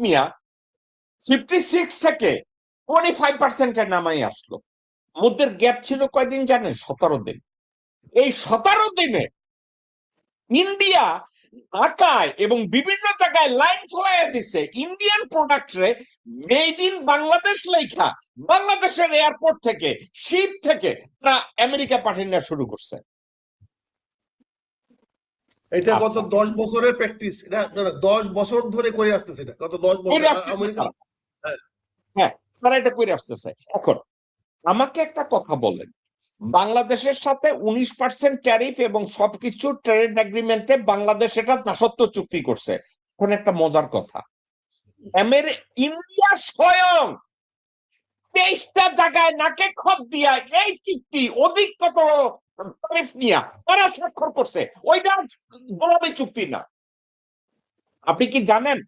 মিয়া 56 থেকে 25% নামাই আসলো। মধ্যের গ্যাপ ছিল কয়দিন জানেন? 17 দিন। এই 17 দিনে ইন্ডিয়া ঢাকায় এবং বিভিন্ন জায়গায় লাইন ফলাইয়া দিছে ইন্ডিয়ান প্রোডাক্ট রে মেড ইন বাংলাদেশ লেখা, বাংলাদেশের এয়ারপোর্ট থেকে শিপ থেকে তারা আমেরিকা পাঠিয়ে নেওয়া শুরু করছে। এটা গত 10 বছরের প্র্যাকটিস, এটা 10 বছর ধরে করে আসতেছে, এটা গত 10 বছর আমেরিকা। হ্যাঁ, তারা এটা করে আসতেছে। এখন আমাকে একটা কথা বলেন, বাংলাদেশের সাথে 19% ট্যারিফ এবং সবকিছু ট্রেড এগ্রিমেন্টে বাংলাদেশ এটা দাসত্ব চুক্তি করছে। এখন একটা মজার কথা, ইন্ডিয়া স্বয়ং 23টা জায়গায় নাকে খত দিয়া এই চুক্তি অধিকতর ট্যারিফ নিয়ে তারা স্বাক্ষর করছে। ওইটা গোলামি চুক্তি না। আপনি কি জানেন